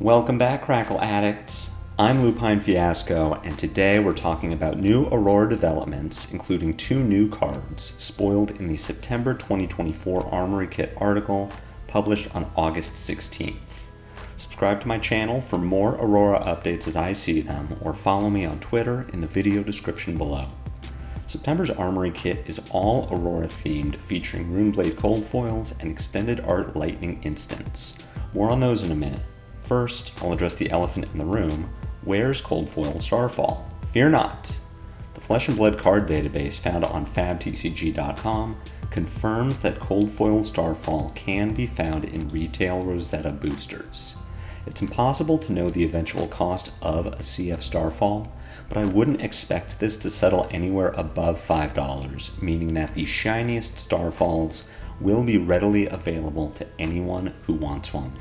Welcome back, Crackle Addicts! I'm Lupine Fiasco, and today we're talking about new Aurora developments, including 2 new cards spoiled in the September 2024 Armory Kit article published on August 16th. Subscribe to my channel for more Aurora updates as I see them, or follow me on Twitter in the video description below. September's Armory Kit is all Aurora themed, featuring Runeblade cold foils and extended art lightning instants. More on those in a minute. First, I'll address the elephant in the room. Where's Cold Foil Starfall? Fear not! The Flesh and Blood card database found on fabtcg.com confirms that Cold Foil Starfall can be found in retail Rosetta boosters. It's impossible to know the eventual cost of a CF Starfall, but I wouldn't expect this to settle anywhere above $5, meaning that the shiniest Starfalls will be readily available to anyone who wants one.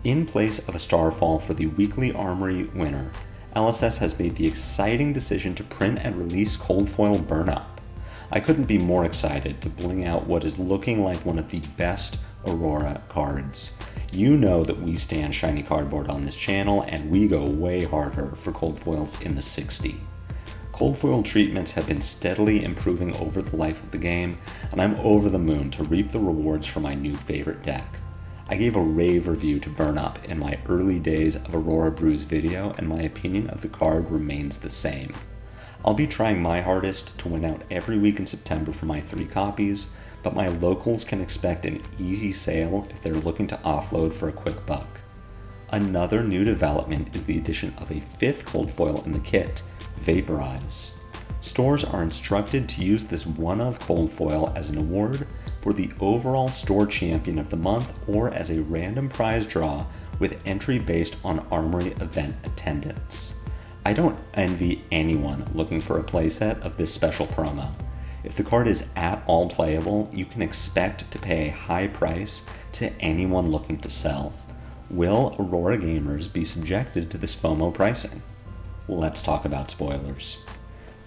In place of a Starfall for the weekly Armory winner, LSS has made the exciting decision to print and release Cold Foil Burn Up. I couldn't be more excited to bling out what is looking like one of the best Aurora cards. You know that we stand shiny cardboard on this channel, and we go way harder for cold foils in the 60. Cold foil treatments have been steadily improving over the life of the game, and I'm over the moon to reap the rewards for my new favorite deck. I gave a rave review to Burn Up in my early days of Aurora Brews video, and my opinion of the card remains the same. I'll be trying my hardest to win out every week in September for my 3 copies, but my locals can expect an easy sale if they're looking to offload for a quick buck. Another new development is the addition of a 5th cold foil in the kit, Vaporize. Stores are instructed to use this one-of cold foil as an award for the overall store champion of the month, or as a random prize draw with entry based on Armory event attendance. I don't envy anyone looking for a playset of this special promo. If the card is at all playable, you can expect to pay a high price to anyone looking to sell. Will Aurora gamers be subjected to this FOMO pricing? Let's talk about spoilers.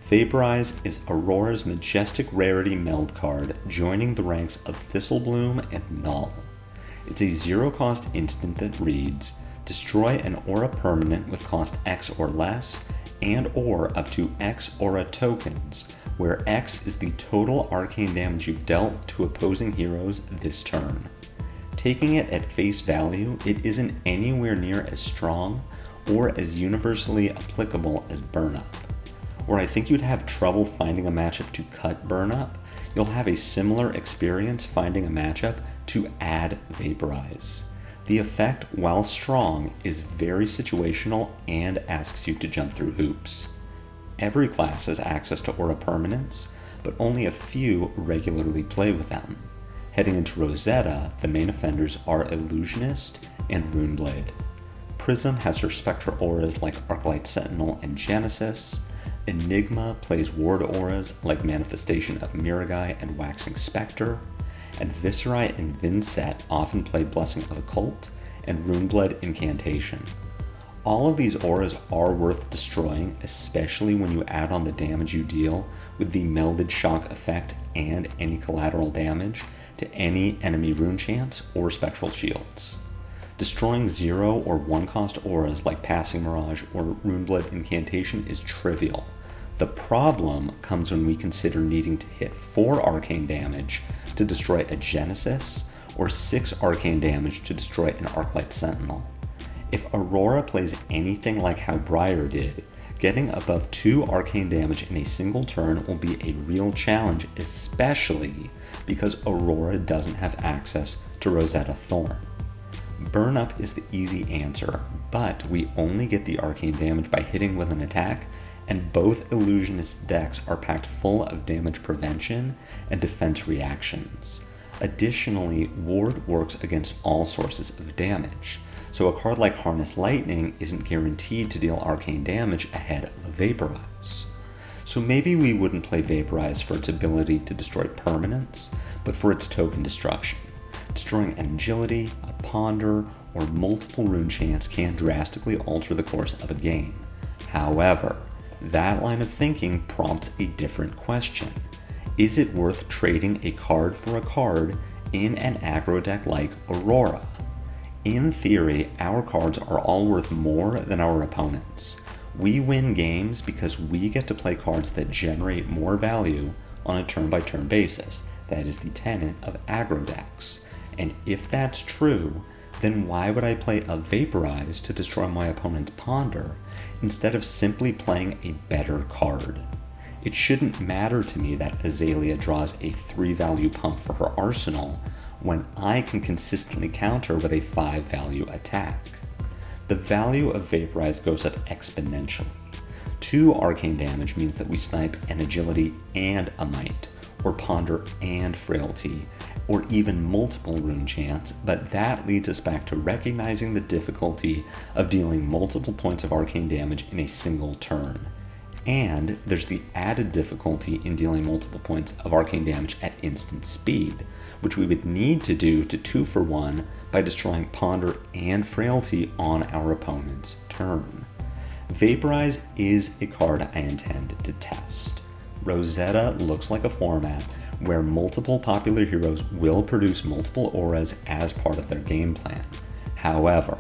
Vaporize is Aurora's majestic rarity meld card, joining the ranks of Thistlebloom and Null. It's a zero-cost instant that reads, destroy an aura permanent with cost X or less, and or up to X aura tokens, where X is the total arcane damage you've dealt to opposing heroes this turn. Taking it at face value, it isn't anywhere near as strong or as universally applicable as Burn Up. Where I think you'd have trouble finding a matchup to cut Burn Up, you'll have a similar experience finding a matchup to add Vaporize. The effect, while strong, is very situational and asks you to jump through hoops. Every class has access to aura permanents, but only a few regularly play with them. Heading into Rosetta, the main offenders are Illusionist and Runeblade. Prism has her Spectra auras like Arclight Sentinel and Genesis. Enigma plays ward auras like Manifestation of Miragai and Waxing Spectre, and Viserai and Vinset often play Blessing of Occult and Runeblood Incantation. All of these auras are worth destroying, especially when you add on the damage you deal with the Melded Shock effect and any collateral damage to any enemy rune chants or spectral shields. Destroying 0 or 1 cost auras like Passing Mirage or Runeblood Incantation is trivial. The problem comes when we consider needing to hit 4 arcane damage to destroy a Genesis, or 6 arcane damage to destroy an Arclight Sentinel. If Aurora plays anything like how Briar did, getting above 2 arcane damage in a single turn will be a real challenge, especially because Aurora doesn't have access to Rosetta Thorn. Burn Up is the easy answer, but we only get the arcane damage by hitting with an attack, and both Illusionist decks are packed full of damage prevention and defense reactions. Additionally, Ward works against all sources of damage, so a card like Harness Lightning isn't guaranteed to deal arcane damage ahead of a Vaporize. So maybe we wouldn't play Vaporize for its ability to destroy permanents, but for its token destruction. Destroying an Agility, a Ponder, or multiple rune chants can drastically alter the course of a game. However, that line of thinking prompts a different question. Is it worth trading a card for a card in an aggro deck like Aurora? In theory, our cards are all worth more than our opponents. We win games because we get to play cards that generate more value on a turn-by-turn basis. That is the tenet of aggro decks. And if that's true, then why would I play a Vaporize to destroy my opponent's Ponder instead of simply playing a better card? It shouldn't matter to me that Azalea draws a 3-value pump for her arsenal when I can consistently counter with a 5-value attack. The value of Vaporize goes up exponentially. 2 arcane damage means that we snipe an agility and a might, or ponder and frailty, or even multiple rune chance, but that leads us back to recognizing the difficulty of dealing multiple points of arcane damage in a single turn. And there's the added difficulty in dealing multiple points of arcane damage at instant speed, which we would need to do to 2-for-1 by destroying Ponder and Frailty on our opponent's turn. Vaporize is a card I intend to test. Rosetta looks like a format where multiple popular heroes will produce multiple auras as part of their game plan. However,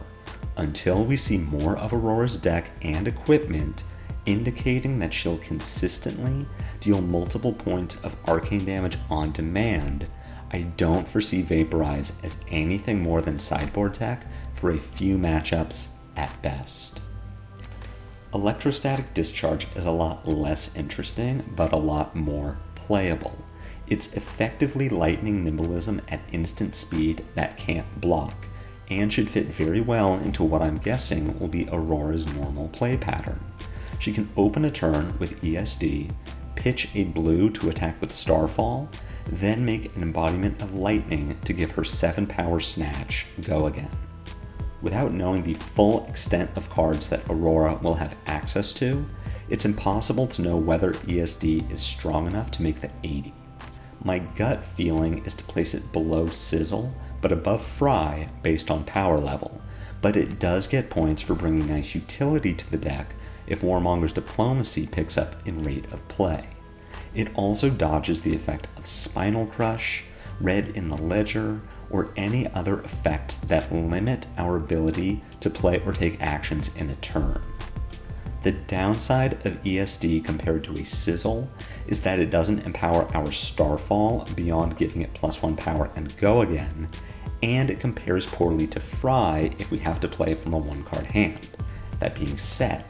until we see more of Aurora's deck and equipment, indicating that she'll consistently deal multiple points of arcane damage on demand, I don't foresee Vaporize as anything more than sideboard tech for a few matchups at best. Electrostatic Discharge is a lot less interesting, but a lot more playable. It's effectively lightning nimblism at instant speed that can't block, and should fit very well into what I'm guessing will be Aurora's normal play pattern. She can open a turn with ESD, pitch a blue to attack with Starfall, then make an embodiment of lightning to give her 7-power snatch go again. Without knowing the full extent of cards that Aurora will have access to, it's impossible to know whether ESD is strong enough to make the 80. My gut feeling is to place it below Sizzle, but above Fry based on power level, but it does get points for bringing nice utility to the deck if Warmonger's Diplomacy picks up in rate of play. It also dodges the effect of Spinal Crush, Red in the Ledger, or any other effects that limit our ability to play or take actions in a turn. The downside of ESD compared to a Sizzle is that it doesn't empower our Starfall beyond giving it +1 power and go again, and it compares poorly to Fry if we have to play from a 1-card hand. That being said,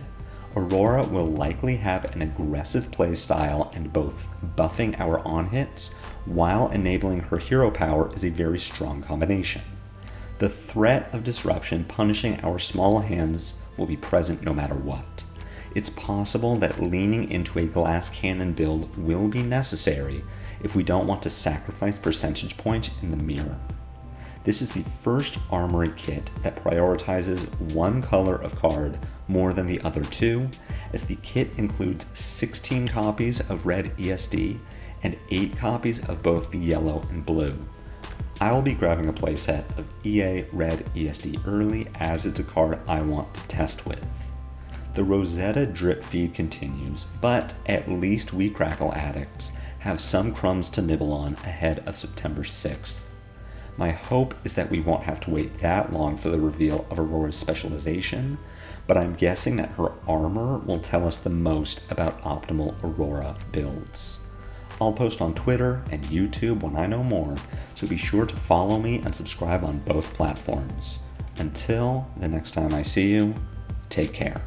Aurora will likely have an aggressive playstyle, and both buffing our on-hits while enabling her hero power is a very strong combination. The threat of disruption punishing our small hands will be present no matter what. It's possible that leaning into a glass cannon build will be necessary if we don't want to sacrifice percentage points in the mirror. This is the first Armory Kit that prioritizes one color of card more than the other two, as the kit includes 16 copies of red ESD and 8 copies of both the yellow and blue. I will be grabbing a playset of EA Red ESD early, as it's a card I want to test with. The Rosetta drip feed continues, but at least we Crackle addicts have some crumbs to nibble on ahead of September 6th. My hope is that we won't have to wait that long for the reveal of Aurora's specialization, but I'm guessing that her armor will tell us the most about optimal Aurora builds. I'll post on Twitter and YouTube when I know more, so be sure to follow me and subscribe on both platforms. Until the next time I see you, take care.